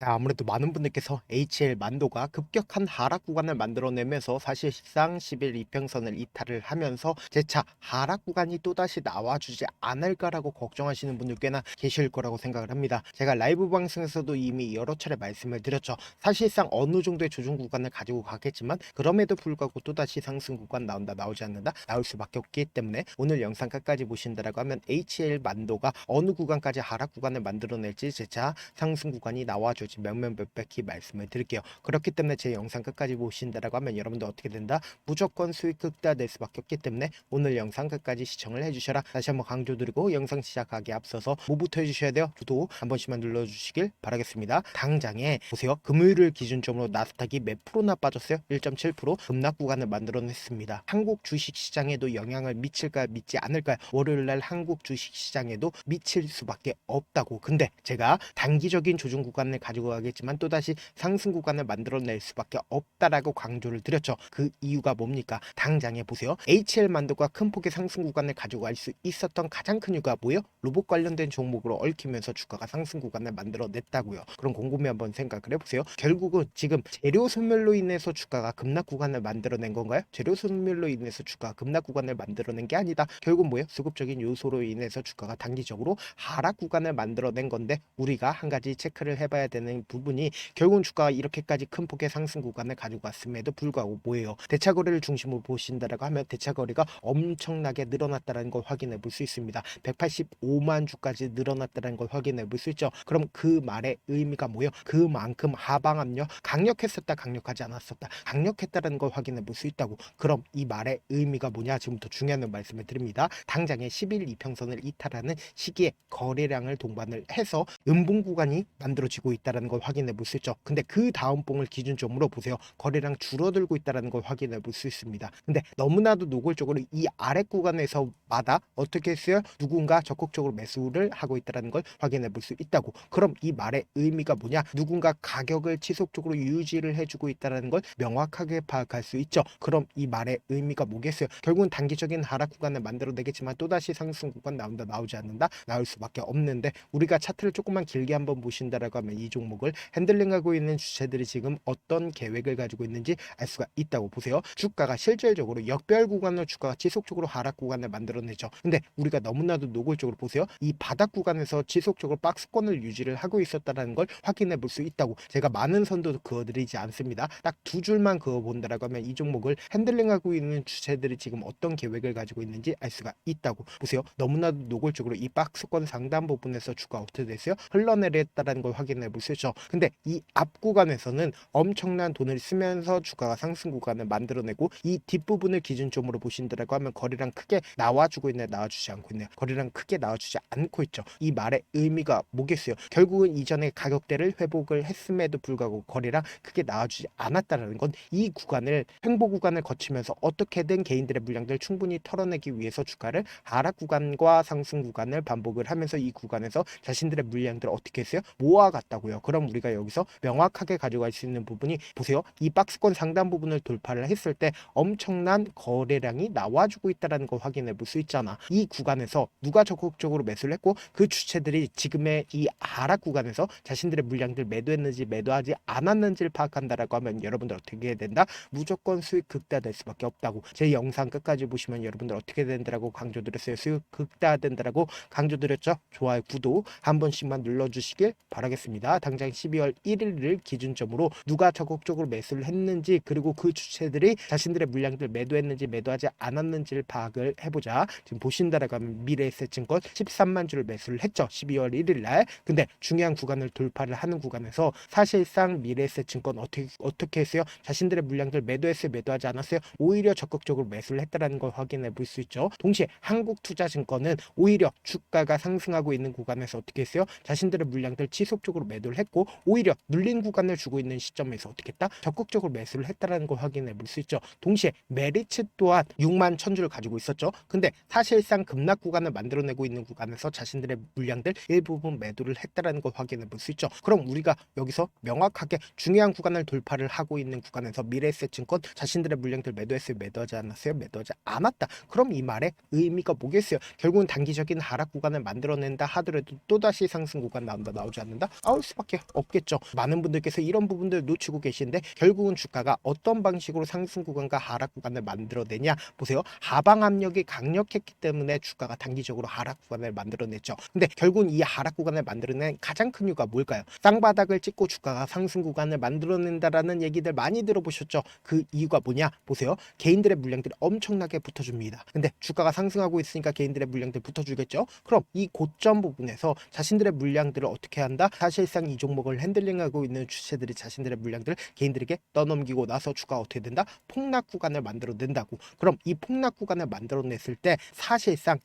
아무래도 많은 분들께서 HL 만도가 급격한 하락 구간을 만들어내면서 사실상 11 이평선을 이탈을 하면서 재차 하락 구간이 또다시 나와주지 않을까라고 걱정하시는 분들 꽤나 계실 거라고 생각을 합니다. 제가 라이브 방송에서도 이미 여러 차례 말씀을 드렸죠. 사실상 어느 정도의 조정 구간을 가지고 가겠지만 그럼에도 불구하고 또다시 상승 구간 나온다 나오지 않는다 나올 수밖에 없기 때문에 오늘 영상 끝까지 보신다라고 하면 HL 만도가 어느 구간까지 하락 구간을 만들어낼지 재차 상승 구간이 나와주지 몇몇몇백히 말씀을 드릴게요. 그렇기 때문에 제 영상 끝까지 보신다라고 하면 여러분들 어떻게 된다? 무조건 수익 극대화될 수밖에 없기 때문에 오늘 영상 끝까지 시청을 해주셔라. 다시 한번 강조드리고 영상 시작하기 앞서서 뭐부터 해주셔야 돼요? 구독 한 번씩만 눌러주시길 바라겠습니다. 당장에 보세요. 금요일을 기준점으로 나스닥이 몇 프로나 빠졌어요? 1.7% 급락 구간을 만들어냈습니다. 한국 주식시장에도 영향을 미칠까 미치 않을까요? 월요일날 한국 주식시장에도 미칠 수밖에 없다고. 근데 제가 단기적인 조정 구간을 가지고 가겠지만 또다시 상승 구간을 만들어낼 수밖에 없다라고 강조를 드렸죠. 그 이유가 뭡니까? 당장에 보세요. HL 만도가 큰 폭의 상승 구간을 가지고 갈 수 있었던 가장 큰 이유가 뭐예요? 로봇 관련된 종목으로 얽히면서 주가가 상승 구간을 만들어냈다고요. 그럼 곰곰이 한번 생각을 해보세요. 결국은 지금 재료 소멸로 인해서 주가가 급락 구간을 만들어낸 건가요? 재료 소멸로 인해서 주가가 급락 구간을 만들어낸 게 아니다. 결국 뭐예요? 수급적인 요소로 인해서 주가가 단기적으로 하락 구간을 만들어낸 건데 우리가 한 가지 체크를 해봐야 되는 부분이 결국은 주가가 이렇게까지 큰 폭의 상승 구간을 가지고 왔음에도 불구하고 뭐예요? 대차거래를 중심으로 보신다라고 하면 대차거래가 엄청나게 늘어났다는 걸 확인해 볼 수 있습니다. 185만 주까지 늘어났다는 걸 확인해 볼 수 있죠. 그럼 그 말의 의미가 뭐예요? 그만큼 하방 압력 강력했었다 강력하지 않았었다 강력했다는 걸 확인해 볼 수 있다고. 그럼 이 말의 의미가 뭐냐? 지금부터 중요한 말씀을 드립니다. 당장에 11 이평선을 이탈하는 시기에 거래량을 동반을 해서 음봉 구간이 만들어지고 있다는 걸 확인해 볼 수 있죠. 근데 그 다음 봉을 기준점으로 보세요. 거래량 줄어들고 있다는 걸 확인해 볼 수 있습니다. 근데 너무나도 노골적으로 이 아래 구간에서마다 어떻게 했어요? 누군가 적극적으로 매수를 하고 있다는 걸 확인해 볼 수 있다고. 그럼 이 말의 의미가 뭐냐? 누군가 가격을 지속적으로 유지를 해주고 있다는 걸 명확하게 파악할 수 있죠. 그럼 이 말의 의미가 뭐겠어요? 결국은 단기적인 하락 구간을 만들어내겠지만 또다시 상승 구간 나온다 나오지 않는다 나올 수밖에 없는데 우리가 차트를 조금만 길게 한번 보신다라고 하면 이 종목을 핸들링하고 있는 주체들이 지금 어떤 계획을 가지고 있는지 알 수가 있다고. 보세요. 주가가 실질적으로 역별 구간으로 주가가 지속적으로 하락 구간을 만들어내죠. 근데 우리가 너무나도 노골적으로 보세요. 이 바닥 구간에서 지속적으로 박스권을 유지를 하고 있었다는 걸 확인해 볼 수 있다고. 제가 많은 선도 그어드리지 않습니다. 딱 두 줄만 그어본다라고 하면 이 종목을 핸들링하고 있는 주체들이 지금 어떤 계획을 가지고 있는지 알 수가 있다고. 보세요. 너무나도 노골적으로 이 박스권 상단 부분에서 주가 어떻게 됐어요? 흘러내렸다는 걸 확인해 볼 수 있죠. 근데 이 앞 구간에서는 엄청난 돈을 쓰면서 주가가 상승 구간을 만들어내고 이 뒷부분을 기준점으로 보신다라고 하면 거래량 크게 나와주고 있네 나와주지 않고 있네요. 거래량 크게 나와주지 않고 있죠. 이 말의 의미가 뭐겠어요? 결국은 이전에 가격대를 회복을 했음에도 불구하고 거래량 크게 나와주지 않았다는 건 이 구간을 횡보 구간을 거치면서 어떻게든 개인들의 물량들 충분히 털어내기 위해서 주가를 하락 구간과 상승 구간을 반복을 하면서 이 구간에서 자신들의 물량들을 어떻게 했어요? 모아갔다고요. 그럼 우리가 여기서 명확하게 가져갈 수 있는 부분이 보세요. 이 박스권 상단 부분을 돌파를 했을 때 엄청난 거래량이 나와주고 있다는 걸 확인해 볼 수 있잖아. 이 구간에서 누가 적극적으로 매수를 했고 그 주체들이 지금의 이 하락 구간에서 자신들의 물량들 매도했는지 매도하지 않았는지를 파악한다라고 하면 여러분들 어떻게 해야 된다? 무조건 수익 극대화될 수밖에 없다고. 제 영상 끝까지 보시면 여러분들 어떻게 된다라고 강조드렸어요. 수익 극대화된다라고 강조드렸죠. 좋아요, 구독 한 번씩만 눌러주시길 바라겠습니다. 당장 12월 1일을 기준점으로 누가 적극적으로 매수를 했는지 그리고 그 주체들이 자신들의 물량들 매도했는지 매도하지 않았는지를 파악을 해보자. 지금 보신다라고 하면 미래에셋증권 13만 주를 매수를 했죠. 12월 1일 날. 근데 중요한 구간을 돌파를 하는 구간에서 사실상 미래에셋증권 어떻게 했어요? 자신들의 물량들 매도했어요? 매도하지 않았어요? 오히려 적극적으로 매수를 했다는 걸 확인해 볼 수 있죠. 동시에 한국투자증권은 오히려 주가가 상승하고 있는 구간에서 어떻게 했어요? 자신들의 물량들 지속적으로 매도를 했고 오히려 눌린 구간을 주고 있는 시점에서 어떻게 했다? 적극적으로 매수를 했다는 걸 확인해 볼 수 있죠. 동시에 메리츠 또한 6만 1000주를 가지고 있었죠. 근데 사실상 급락 구간을 만들어내고 있는 구간에서 자신들의 물량들 일부분 매도를 했다는 걸 확인해 볼 수 있죠. 그럼 우리가 여기서 명확하게 중요한 구간을 돌파를 하고 있는 구간에서 미래에셋증권 자신들의 물량들 매도했어요? 매도하지 않았어요? 매도하지 않았다. 그럼 이 말의 의미가 뭐겠어요? 결국은 단기적인 하락 구간을 만들어낸다 하더라도 또다시 상승 구간 나온다 나오지 않는다 나올 수밖에 수밖에 없겠죠. 많은 분들께서 이런 부분들 놓치고 계시는데 결국은 주가가 어떤 방식으로 상승 구간과 하락 구간을 만들어내냐 보세요. 하방 압력이 강력했기 때문에 주가가 단기적으로 하락 구간을 만들어냈죠. 근데 결국은 이 하락 구간을 만들어낸 가장 큰 이유가 뭘까요? 쌍바닥을 찍고 주가가 상승 구간을 만들어낸다라는 얘기들 많이 들어보셨죠? 그 이유가 뭐냐 보세요. 개인들의 물량들이 엄청나게 붙어줍니다. 근데 주가가 상승하고 있으니까 개인들의 물량들 붙어주겠죠. 그럼 이 고점 부분에서 자신들의 물량들을 어떻게 한다? 사실상 이 종목을 핸들링하고 있는 주체들이 자신들의 물량들을 개인들에게 떠넘기고 나서 주가가 어떻게 된다? 폭락 구간을 만들어낸다고. 그럼 이 폭락 구간을 만들어냈을 때 사실상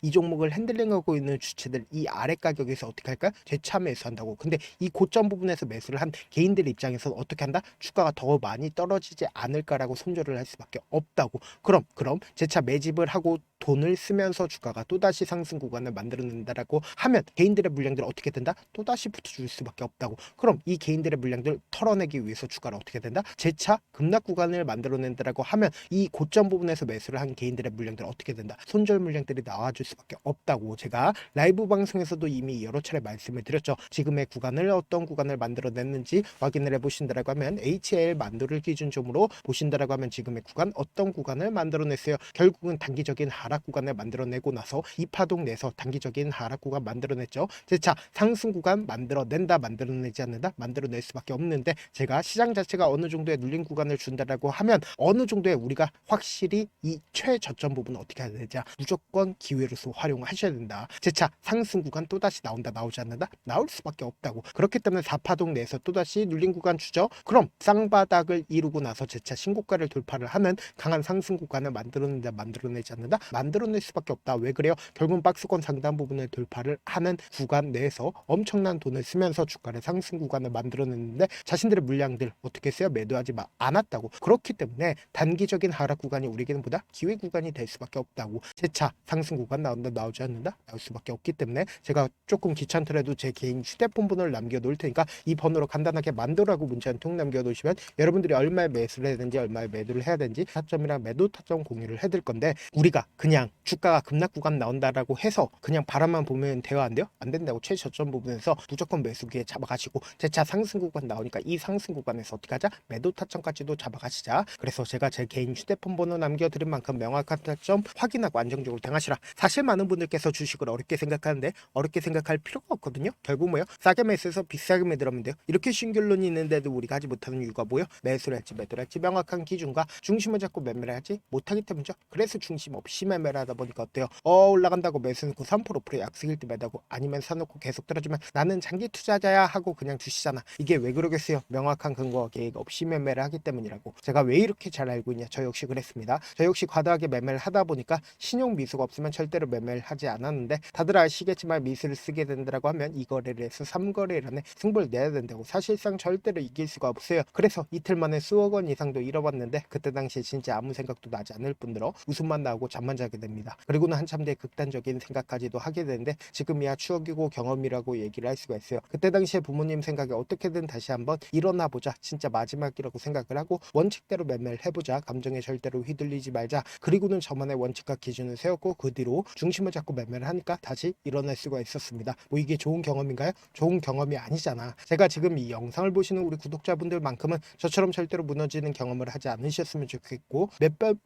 이 종목을 핸들링하고 있는 주체들 이 아래 가격에서 어떻게 할까요? 재차 매수한다고. 근데 이 고점 부분에서 매수를 한 개인들 입장에서는 어떻게 한다? 주가가 더 많이 떨어지지 않을까라고 손절을 할 수밖에 없다고. 그럼 재차 매집을 하고 돈을 쓰면서 주가가 또다시 상승 구간을 만들어낸다라고 하면 개인들의 물량들 어떻게 된다? 또다시 붙어줄 수밖에 없다고. 그럼 이 개인들의 물량들 털어내기 위해서 주가를 어떻게 된다? 재차 급락 구간을 만들어낸다라고 하면 이 고점 부분에서 매수를 한 개인들의 물량들 어떻게 된다? 손절 물량들이 나와줄 수밖에 없다고. 제가 라이브 방송에서도 이미 여러 차례 말씀을 드렸죠. 지금의 구간을 어떤 구간을 만들어냈는지 확인을 해보신다라고 하면 HL 만두를 기준점으로 보신다라고 하면 지금의 구간 어떤 구간을 만들어냈어요. 결국은 단기적인 하락 구간을 만들어내고 나서 이 파동 내서 단기적인 하락 구간 만들어냈죠. 자, 상승 구간 만들어낸다, 만들어내지 않는다, 만들어낼 수밖에 없는데 제가 시장 자체가 어느 정도의 눌린 구간을 준다라고 하면 어느 정도의 우리가 확실히 이 최저점 부분을 어떻게 해야 되냐, 무조건 기회로서 활용하셔야 된다. 자, 상승 구간 또다시 나온다, 나오지 않는다, 나올 수밖에 없다고. 그렇기 때문에 4파동 내에서 또다시 눌린 구간 주죠. 그럼 쌍바닥을 이루고 나서 재차 신고가를 돌파를 하는 강한 상승 구간을 만들어낸다, 만들어내지 않는다, 만들어낼 수밖에 없다. 왜 그래요? 결국은 박스권 상단 부분을 돌파를 하는 구간 내에서 엄청난 돈을 쓰면서 주가를 상승 구간을 만들어냈는데 자신들의 물량들 어떻게 했어요? 매도하지 않았다고. 그렇기 때문에 단기적인 하락 구간이 우리에게는 보다 기회 구간이 될 수밖에 없다고. 재차 상승 구간 나온다, 나오지 않는다, 나올 수밖에 없기 때문에 제가 조금 귀찮더라도 제 개인 휴대폰 번호를 남겨놓을 테니까 이 번호로 간단하게 만두라고 문자 한 통 남겨놓으시면 여러분들이 얼마에 매수를 해야 되는지, 얼마에 매도를 해야 되는지 타점이랑 매도 타점 공유를 해드릴 건데, 우리가 그냥 주가가 급락 구간 나온다라고 해서 그냥 바람만 보면 돼요? 안 돼요? 안 된다고. 최저점 부분에서 무조건 매수기에 잡아가시고 재차 상승 구간 나오니까 이 상승 구간에서 어떻게 하자? 매도 타점까지도 잡아가시자. 그래서 제가 제 개인 휴대폰 번호 남겨드린 만큼 명확한 타점 확인하고 안정적으로 대응하시라. 사실 많은 분들께서 주식을 어렵게 생각하는데 어렵게 생각할 필요가 없거든요. 결국 뭐예요? 싸게 매수해서 비싸게 매도하면 돼요. 이렇게 쉬운 결론이 있는데도 우리가 하지 못하는 이유가 뭐예요? 매수를 할지 매도를 할지 명확한 기준과 중심을 잡고 매매를 하지 못하기 때문이죠. 그래서 중심 없이 매매를 하다 보니까 어때요? 올라간다고 매수해놓고 3% 약속일 때 매다고, 아니면 사놓고 계속 떨어지면 나는 장기 투자자야 하고 그냥 두시잖아. 이게 왜 그러겠어요? 명확한 근거와 계획 없이 매매를 하기 때문이라고. 제가 왜 이렇게 잘 알고 있냐? 저 역시 그랬습니다. 저 역시 과도하게 매매를 하다 보니까 신용 미수가 없으면 절대로 매매를 하지 않았는데, 다들 아시겠지만 미수를 쓰게 된다고 하면 이 거래를 해서 3거래일 안에 승부를 내야 된다고. 사실상 절대로 이길 수가 없어요. 그래서 이틀 만에 수억 원 이상도 잃어봤는데 그때 당시에 진짜 아무 생각도 나지 않을 뿐더러 웃음만 나오고 잠만 자게 됩니다. 그리고는 한참 뒤에 극단적인 생각까지도 하게 되는데 지금이야 추억이고 경험이라고 얘기를 할 수가 있어요. 그때 당시에 부모님 생각에 어떻게든 다시 한번 일어나 보자, 진짜 마지막이라고 생각을 하고 원칙대로 매매를 해보자, 감정에 절대로 휘둘리지 말자, 그리고는 저만의 원칙과 기준을 세웠고 그 뒤로 중심을 잡고 매매를 하니까 다시 일어날 수가 있었습니다. 뭐 이게 좋은 경험인가요? 좋은 경험이 아니잖아. 제가 지금 이 영상을 보시는 우리 구독자분들만큼은 저처럼 절대로 무너지는 경험을 하지 않으셨으면 좋겠고,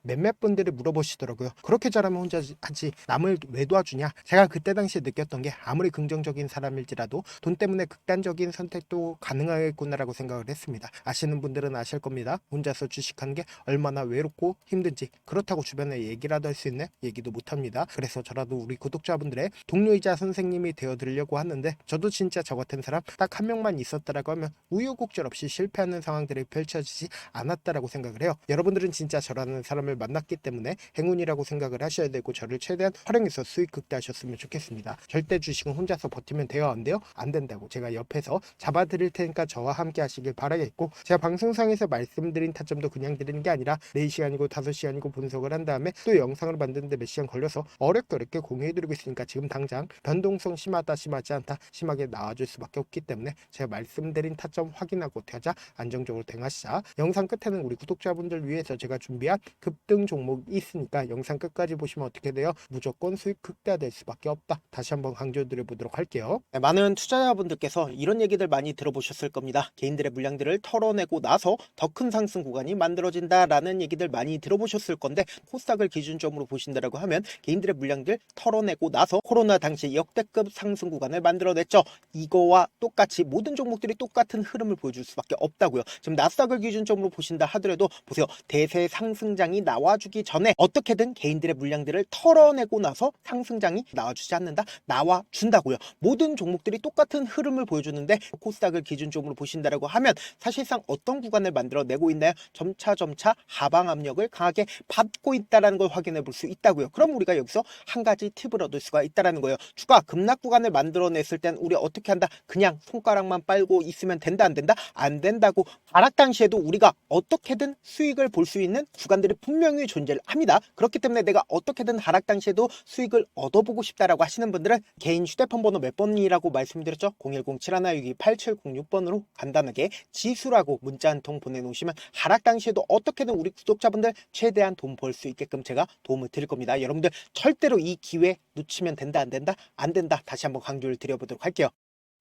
몇몇 분들이 물어보시더라고요. 그렇게 잘하면 혼자 하지 남을 왜 도와주냐. 제가 그때 당시에 느꼈던 게 아무리 긍정적인 사람일지라도 돈 때문에 극단적인 선택도 가능하겠구나라고 생각을 했습니다. 아시는 분들은 아실 겁니다. 혼자서 주식하는 게 얼마나 외롭고 힘든지. 그렇다고 주변에 얘기라도 할 수 있네? 얘기도 못합니다. 그래서 저라도 우리 구독자분들의 동료이자 선생님이 되어드리려고 하는데, 저도 진짜 저 같은 사람 딱 한 명만 있었다라고 하면 우여곡절 없이 실패하는 상황들이 펼쳐지지 않았다라고 생각을 해요. 여러분들은 진짜 저라는 사람을 만났기 때문에 행운이라고 생각을 하셔야 되고, 저를 최대한 활용해서 수익 극대화하셨으면 좋겠습니다. 절대 주식은 혼자서 버티면 돼요? 안 돼요? 안 된다고. 제가 옆에서 잡아드릴 테니까 저와 함께 하시길 바라겠고, 제가 방송상에서 말씀드린 타점도 그냥 드리는 게 아니라 4시간이고 5시간이고 분석을 한 다음에 또 영상을 만드는데 몇 시간 걸려서 어렵게 공유해드리고 있으니까 지금 당장 변동성 심하다, 심하지 않다, 심하게 나와줄 수밖에 없기 때문에 제가 말씀드린 타점 확인하고 어떻게 하자? 안정적으로 대응하시자. 영상 끝에는 우리 구독자분들 위해서 제가 준비한 급등 종목이 있으니까 영상 끝까지 보시면 어떻게 돼요? 무조건 수익 극대화될 수밖에 없다. 다시 한번 강조드려 보도록 할게요. 많은 투자자분들 투자자분들께서 이런 얘기들 많이 들어보셨을 겁니다. 개인들의 물량들을 털어내고 나서 더 큰 상승 구간이 만들어진다라는 얘기들 많이 들어보셨을 건데, 코스닥을 기준점으로 보신다라고 하면 개인들의 물량들 털어내고 나서 코로나 당시 역대급 상승 구간을 만들어냈죠. 이거와 똑같이 모든 종목들이 똑같은 흐름을 보여줄 수밖에 없다고요. 지금 나스닥을 기준점으로 보신다 하더라도 보세요. 대세 상승장이 나와주기 전에 어떻게든 개인들의 물량들을 털어내고 나서 상승장이 나와주지 않는다? 나와준다고요. 모든 종목들이 똑같은 흐름을 보여주는데, 코스닥을 기준점으로 보신다라고 하면 사실상 어떤 구간을 만들어내고 있나요? 점차 하방 압력을 강하게 받고 있다는 걸 확인해 볼 수 있다고요. 그럼 우리가 여기서 한 가지 팁을 얻을 수가 있다는 거예요. 주가 급락 구간을 만들어냈을 땐 우리 어떻게 한다? 그냥 손가락만 빨고 있으면 된다, 안 된다? 안 된다고. 하락 당시에도 우리가 어떻게든 수익을 볼 수 있는 구간들이 분명히 존재를 합니다. 그렇기 때문에 내가 어떻게든 하락 당시에도 수익을 얻어보고 싶다라고 하시는 분들은 개인 휴대폰 번호 몇 번이라고 말씀드렸죠? 010-7162-8706번으로 간단하게 지수라고 문자 한 통 보내놓으시면 하락 당시에도 어떻게든 우리 구독자분들 최대한 돈 벌 수 있게끔 제가 도움을 드릴 겁니다. 여러분들 절대로 이 기회 놓치면 된다, 안 된다? 안 된다. 다시 한번 강조를 드려보도록 할게요.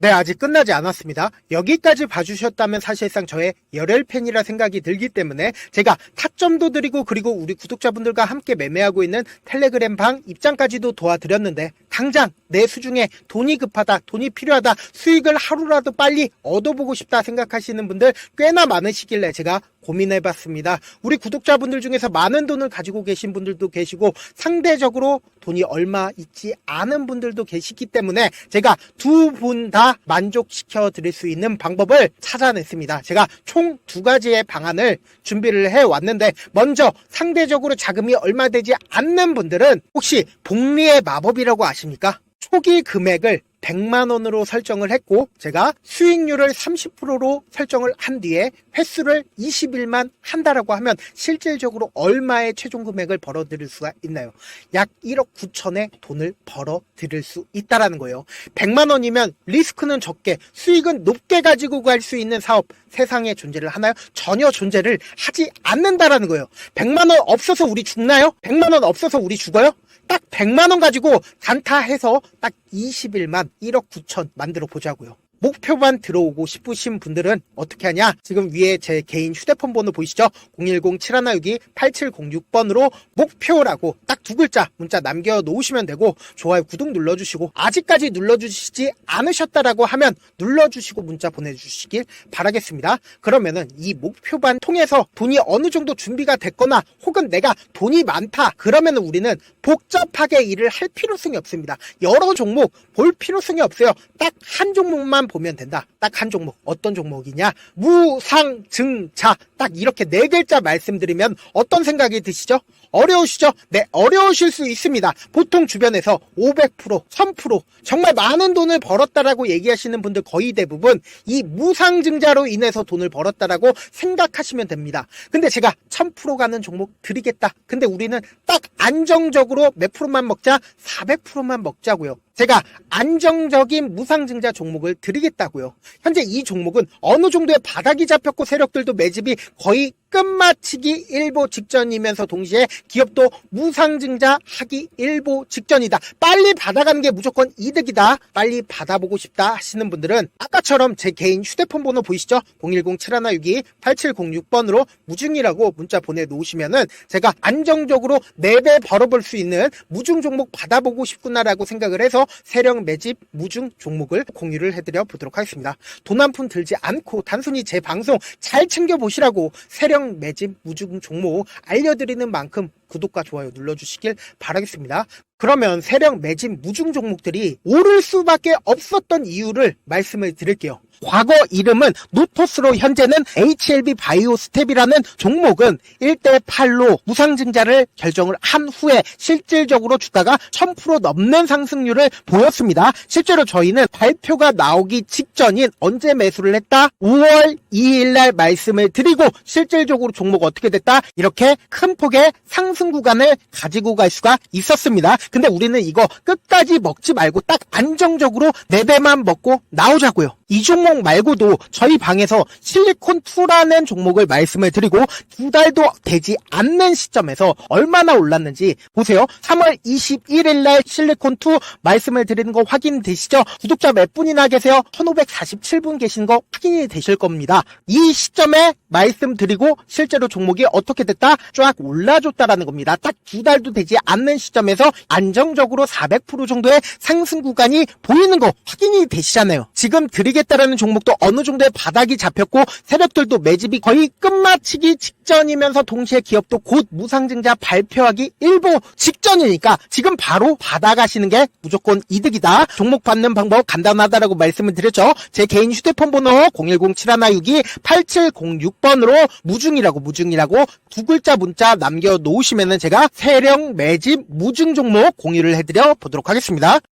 네, 아직 끝나지 않았습니다. 여기까지 봐주셨다면 사실상 저의 열혈팬이라 생각이 들기 때문에 제가 타점도 드리고, 그리고 우리 구독자분들과 함께 매매하고 있는 텔레그램 방 입장까지도 도와드렸는데, 당장 내 수중에 돈이 급하다, 돈이 필요하다, 수익을 하루라도 빨리 얻어보고 싶다 생각하시는 분들 꽤나 많으시길래 제가 고민해봤습니다. 우리 구독자분들 중에서 많은 돈을 가지고 계신 분들도 계시고, 상대적으로 돈이 얼마 있지 않은 분들도 계시기 때문에 제가 두 분 다 만족시켜 드릴 수 있는 방법을 찾아냈습니다. 제가 총 두 가지의 방안을 준비를 해왔는데, 먼저 상대적으로 자금이 얼마 되지 않는 분들은 혹시 복리의 마법이라고 아십니까? 초기 금액을 100만원으로 설정을 했고, 제가 수익률을 30%로 설정을 한 뒤에 횟수를 20일만 한다라고 하면 실질적으로 얼마의 최종 금액을 벌어들일 수가 있나요? 약 1억 9천의 돈을 벌어들일 수 있다라는 거예요. 100만원이면 리스크는 적게 수익은 높게 가지고 갈 수 있는 사업, 세상에 존재를 하나요? 전혀 존재를 하지 않는다라는 거예요. 100만원 없어서 우리 죽나요? 100만원 없어서 우리 죽어요? 딱 100만원 가지고 단타해서 딱 20일만 1억 9천 만들어 보자고요. 목표만 들어오고 싶으신 분들은 어떻게 하냐? 지금 위에 제 개인 휴대폰 번호 보이시죠? 010-7162-8706번으로 목표라고 딱 두 글자 문자 남겨놓으시면 되고, 좋아요, 구독 눌러주시고, 아직까지 눌러주시지 않으셨다라고 하면 눌러주시고 문자 보내주시길 바라겠습니다. 그러면은 이 목표반 통해서 돈이 어느 정도 준비가 됐거나, 혹은 내가 돈이 많다, 그러면은 우리는 복잡하게 일을 할 필요성이 없습니다. 여러 종목 볼 필요성이 없어요. 딱 한 종목만 보면 된다. 딱 한 종목. 어떤 종목이냐? 무상증자. 딱 이렇게 네 글자 말씀드리면 어떤 생각이 드시죠? 어려우시죠? 네, 어려우실 수 있습니다. 보통 주변에서 500%, 1000% 정말 많은 돈을 벌었다라고 얘기하시는 분들 거의 대부분 이 무상증자로 인해서 돈을 벌었다라고 생각하시면 됩니다. 근데 제가 1000% 가는 종목 드리겠다. 근데 우리는 딱 안정적으로 몇 프로만 먹자? 400%만 먹자고요. 제가 안정적인 무상증자 종목을 드리겠다고요. 현재 이 종목은 어느 정도의 바닥이 잡혔고, 세력들도 매집이 거의 끝마치기 일보 직전이면서 동시에 기업도 무상증자 하기 일보 직전이다. 빨리 받아가는 게 무조건 이득이다. 빨리 받아보고 싶다 하시는 분들은 아까처럼 제 개인 휴대폰 번호 보이시죠? 010-7162-8706번으로 무중이라고 문자 보내놓으시면은 제가 안정적으로 4배 벌어볼 수 있는 무중 종목 받아보고 싶구나라고 생각을 해서 세력 매집 무중 종목을 공유를 해드려 보도록 하겠습니다. 돈 한 푼 들지 않고 단순히 제 방송 잘 챙겨보시라고 세력 매집 무중 종목 알려드리는 만큼 구독과 좋아요 눌러주시길 바라겠습니다. 그러면 세력 매집 무중 종목들이 오를 수밖에 없었던 이유를 말씀을 드릴게요. 과거 이름은 노토스로 현재는 HLB 바이오스텝이라는 종목은 1대8로 무상증자를 결정을 한 후에 실질적으로 주가가 1000% 넘는 상승률을 보였습니다. 실제로 저희는 발표가 나오기 직전인 언제 매수를 했다? 5월 2일날 말씀을 드리고, 실질적으로 종목 어떻게 됐다? 이렇게 큰 폭의 상승 구간을 가지고 갈 수가 있었습니다. 근데 우리는 이거 끝까지 먹지 말고 딱 안정적으로 4배만 먹고 나오자고요. 이 종목 말고도 저희 방에서 실리콘2라는 종목을 말씀을 드리고 2달도 되지 않는 시점에서 얼마나 올랐는지 보세요. 3월 21일 날 실리콘2 말씀을 드리는 거 확인되시죠? 구독자 몇 분이나 계세요? 1547분 계신 거 확인이 되실 겁니다. 이 시점에 말씀드리고 실제로 종목이 어떻게 됐다? 쫙 올라줬다라는 겁니다. 딱 2달도 되지 않는 시점에서 안정적으로 400% 정도의 상승 구간이 보이는 거 확인이 되시잖아요. 지금 드리겠다라는 종목도 어느 정도의 바닥이 잡혔고 세력들도 매집이 거의 끝마치기 직전이면서 동시에 기업도 곧 무상증자 발표하기 일보 직전이니까 지금 바로 받아가시는 게 무조건 이득이다. 종목 받는 방법 간단하다라고 말씀을 드렸죠. 제 개인 휴대폰 번호 010-7162-8706번으로 무중이라고 두 글자 문자 남겨놓으시면은 제가 세력 매집 무중 종목 공유를 해드려 보도록 하겠습니다.